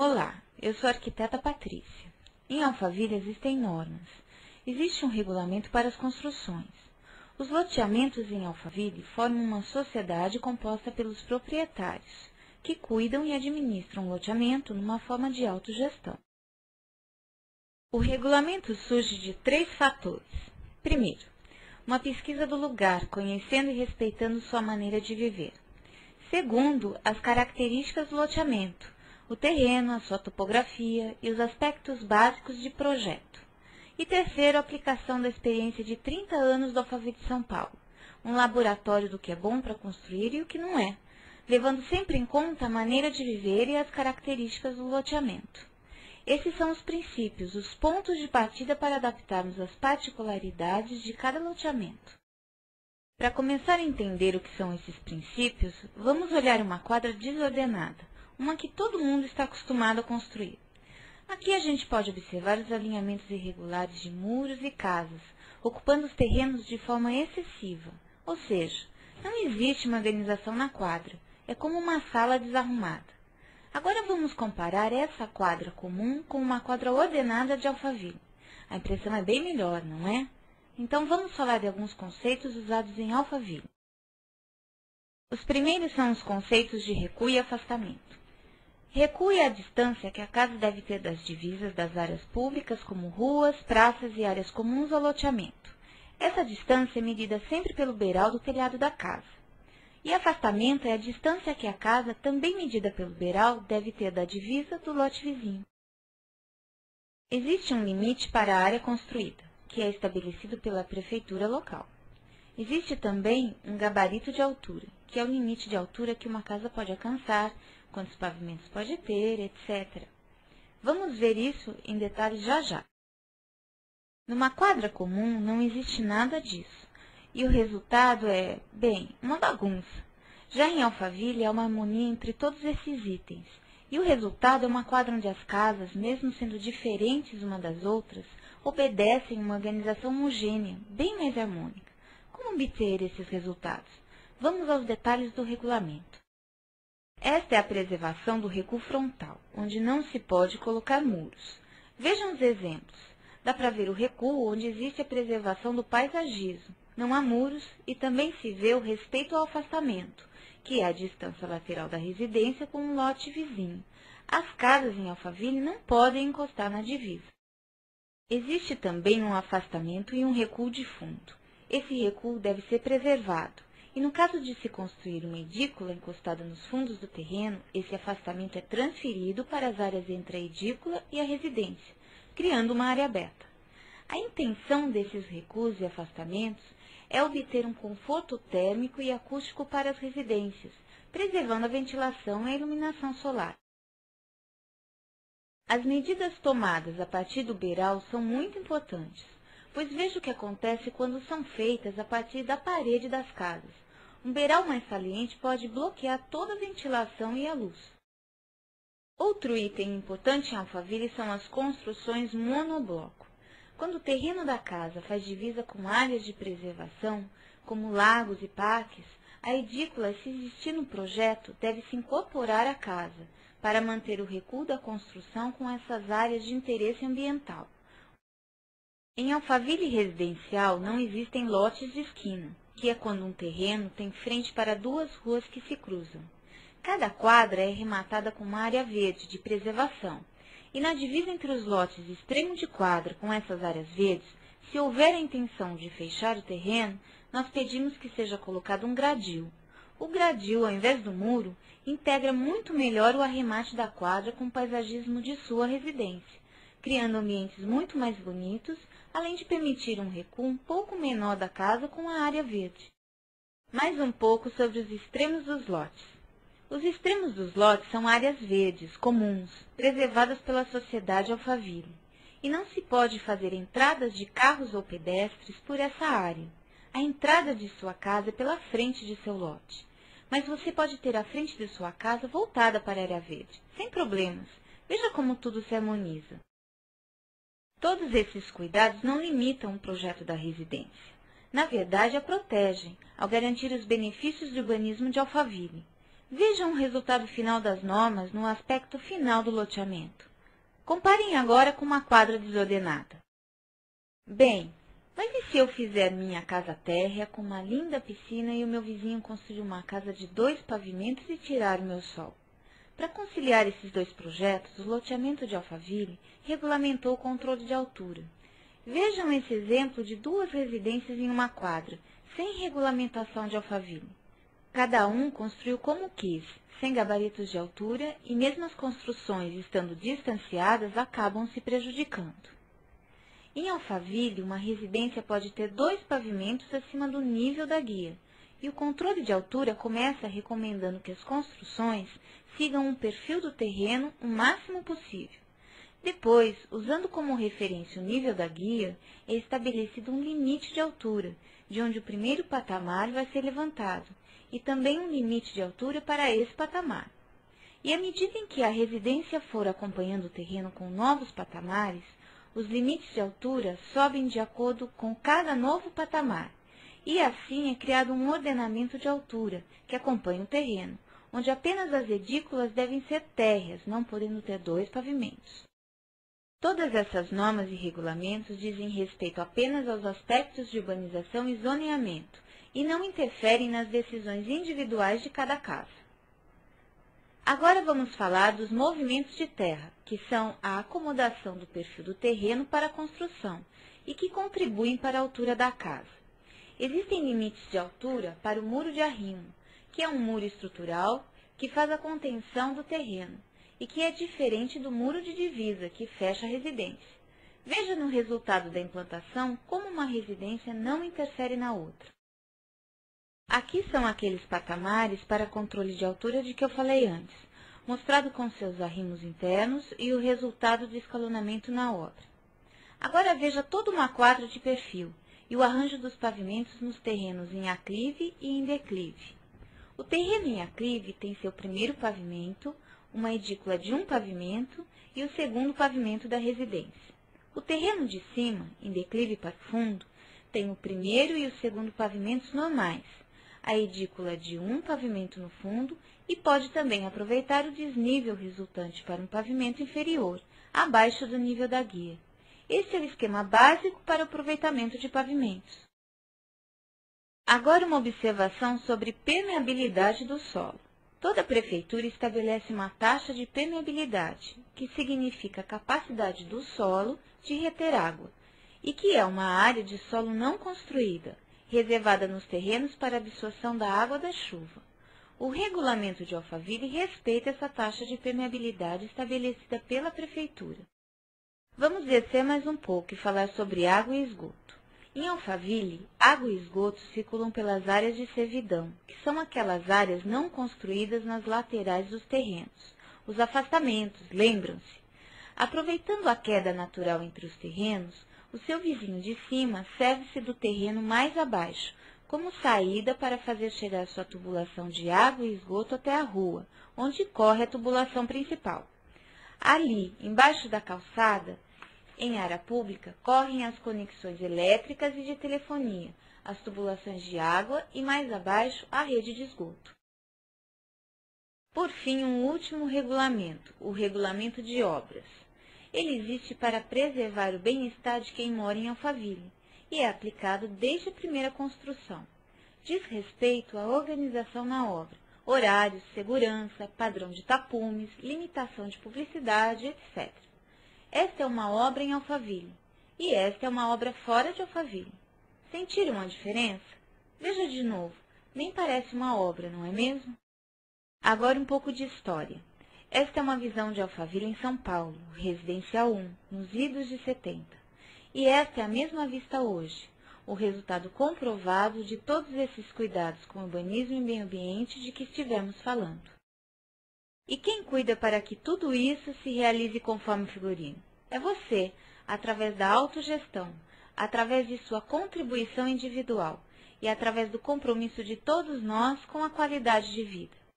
Olá, eu sou a arquiteta Patrícia. Em Alphaville existem normas. Existe um regulamento para as construções. Os loteamentos em Alphaville formam uma sociedade composta pelos proprietários, que cuidam e administram o loteamento numa forma de autogestão. O regulamento surge de 3 fatores. Primeiro, uma pesquisa do lugar, conhecendo e respeitando sua maneira de viver. Segundo, as características do loteamento, o terreno, a sua topografia e os aspectos básicos de projeto. E terceiro, a aplicação da experiência de 30 anos do Alphaville de São Paulo, um laboratório do que é bom para construir e o que não é, levando sempre em conta a maneira de viver e as características do loteamento. Esses são os princípios, os pontos de partida para adaptarmos as particularidades de cada loteamento. Para começar a entender o que são esses princípios, vamos olhar uma quadra desordenada, uma que todo mundo está acostumado a construir. Aqui a gente pode observar os alinhamentos irregulares de muros e casas, ocupando os terrenos de forma excessiva, ou seja, não existe uma organização na quadra, é como uma sala desarrumada. Agora vamos comparar essa quadra comum com uma quadra ordenada de Alphaville. A impressão é bem melhor, não é? Então vamos falar de alguns conceitos usados em Alphaville. Os primeiros são os conceitos de recuo e afastamento. Recuo é a distância que a casa deve ter das divisas das áreas públicas, como ruas, praças e áreas comuns ao loteamento. Essa distância é medida sempre pelo beiral do telhado da casa. E afastamento é a distância que a casa, também medida pelo beiral, deve ter da divisa do lote vizinho. Existe um limite para a área construída, que é estabelecido pela prefeitura local. Existe também um gabarito de altura, que é o limite de altura que uma casa pode alcançar, quantos pavimentos pode ter, etc. Vamos ver isso em detalhes já já. Numa quadra comum não existe nada disso, e o resultado é, bem, uma bagunça. Já em Alphaville há uma harmonia entre todos esses itens, e o resultado é uma quadra onde as casas, mesmo sendo diferentes uma das outras, obedecem uma organização homogênea, bem mais harmônica. Como obter esses resultados? Vamos aos detalhes do regulamento. Esta é a preservação do recuo frontal, onde não se pode colocar muros. Vejam os exemplos. Dá para ver o recuo onde existe a preservação do paisagismo. Não há muros e também se vê o respeito ao afastamento, que é a distância lateral da residência com um lote vizinho. As casas em Alphaville não podem encostar na divisa. Existe também um afastamento e um recuo de fundo. Esse recuo deve ser preservado. E no caso de se construir uma edícula encostada nos fundos do terreno, esse afastamento é transferido para as áreas entre a edícula e a residência, criando uma área aberta. A intenção desses recuos e afastamentos é obter um conforto térmico e acústico para as residências, preservando a ventilação e a iluminação solar. As medidas tomadas a partir do beiral são muito importantes, pois veja o que acontece quando são feitas a partir da parede das casas. Um beiral mais saliente pode bloquear toda a ventilação e a luz. Outro item importante em Alphaville são as construções monobloco. Quando o terreno da casa faz divisa com áreas de preservação, como lagos e parques, a edícula, se existir no projeto, deve se incorporar à casa, para manter o recuo da construção com essas áreas de interesse ambiental. Em Alphaville residencial não existem lotes de esquina, que é quando um terreno tem frente para 2 ruas que se cruzam. Cada quadra é rematada com uma área verde de preservação, e na divisa entre os lotes extremo de quadra com essas áreas verdes, se houver a intenção de fechar o terreno, nós pedimos que seja colocado um gradil. O gradil, ao invés do muro, integra muito melhor o arremate da quadra com o paisagismo de sua residência, criando ambientes muito mais bonitos, além de permitir um recuo um pouco menor da casa com a área verde. Mais um pouco sobre os extremos dos lotes. Os extremos dos lotes são áreas verdes, comuns, preservadas pela sociedade Alphaville, e não se pode fazer entradas de carros ou pedestres por essa área. A entrada de sua casa é pela frente de seu lote, mas você pode ter a frente de sua casa voltada para a área verde, sem problemas. Veja como tudo se harmoniza. Todos esses cuidados não limitam o projeto da residência. Na verdade, a protegem, ao garantir os benefícios do urbanismo de Alphaville. Vejam o resultado final das normas no aspecto final do loteamento. Comparem agora com uma quadra desordenada. Bem, mas e se eu fizer minha casa térrea com uma linda piscina e o meu vizinho construir uma casa de 2 pavimentos e tirar o meu sol? Para conciliar esses 2 projetos, o loteamento de Alphaville regulamentou o controle de altura. Vejam esse exemplo de 2 residências em uma quadra, sem regulamentação de Alphaville. Cada um construiu como quis, sem gabaritos de altura, e mesmo as construções estando distanciadas acabam se prejudicando. Em Alphaville, uma residência pode ter 2 pavimentos acima do nível da guia, e o controle de altura começa recomendando que as construções sigam um perfil do terreno o máximo possível. Depois, usando como referência o nível da guia, é estabelecido um limite de altura, de onde o primeiro patamar vai ser levantado, e também um limite de altura para esse patamar. E à medida em que a residência for acompanhando o terreno com novos patamares, os limites de altura sobem de acordo com cada novo patamar, e assim é criado um ordenamento de altura que acompanha o terreno, onde apenas as edículas devem ser térreas, não podendo ter 2 pavimentos. Todas essas normas e regulamentos dizem respeito apenas aos aspectos de urbanização e zoneamento, e não interferem nas decisões individuais de cada casa. Agora vamos falar dos movimentos de terra, que são a acomodação do perfil do terreno para a construção e que contribuem para a altura da casa. Existem limites de altura para o muro de arrimo, que é um muro estrutural que faz a contenção do terreno e que é diferente do muro de divisa, que fecha a residência. Veja no resultado da implantação como uma residência não interfere na outra. Aqui são aqueles patamares para controle de altura de que eu falei antes, mostrado com seus arrimos internos e o resultado do escalonamento na obra. Agora veja toda uma quadra de perfil e o arranjo dos pavimentos nos terrenos em aclive e em declive. O terreno em aclive tem seu primeiro pavimento, uma edícula de 1 pavimento e o segundo pavimento da residência. O terreno de cima, em declive para o fundo, tem o primeiro e o segundo pavimentos normais, a edícula de 1 pavimento no fundo e pode também aproveitar o desnível resultante para um pavimento inferior, abaixo do nível da guia. Este é o esquema básico para o aproveitamento de pavimentos. Agora uma observação sobre permeabilidade do solo. Toda prefeitura estabelece uma taxa de permeabilidade, que significa a capacidade do solo de reter água, e que é uma área de solo não construída, reservada nos terrenos para absorção da água da chuva. O regulamento de Alphaville respeita essa taxa de permeabilidade estabelecida pela prefeitura. Vamos descer mais um pouco e falar sobre água e esgoto. Em Alphaville, água e esgoto circulam pelas áreas de servidão, que são aquelas áreas não construídas nas laterais dos terrenos, os afastamentos, lembram-se? Aproveitando a queda natural entre os terrenos, o seu vizinho de cima serve-se do terreno mais abaixo, como saída para fazer chegar sua tubulação de água e esgoto até a rua, onde corre a tubulação principal. Ali, embaixo da calçada, em área pública, correm as conexões elétricas e de telefonia, as tubulações de água e, mais abaixo, a rede de esgoto. Por fim, um último regulamento, o regulamento de obras. Ele existe para preservar o bem-estar de quem mora em Alphaville e é aplicado desde a primeira construção. Diz respeito à organização na obra, horários, segurança, padrão de tapumes, limitação de publicidade, etc. Esta é uma obra em Alphaville e esta é uma obra fora de Alphaville. Sentiram a diferença? Veja de novo, nem parece uma obra, não é mesmo? Agora um pouco de história. Esta é uma visão de Alphaville em São Paulo, Residencial 1, nos idos de 70. E esta é a mesma vista hoje, o resultado comprovado de todos esses cuidados com urbanismo e meio ambiente de que estivemos falando. E quem cuida para que tudo isso se realize conforme o figurino? É você, através da autogestão, através de sua contribuição individual e através do compromisso de todos nós com a qualidade de vida.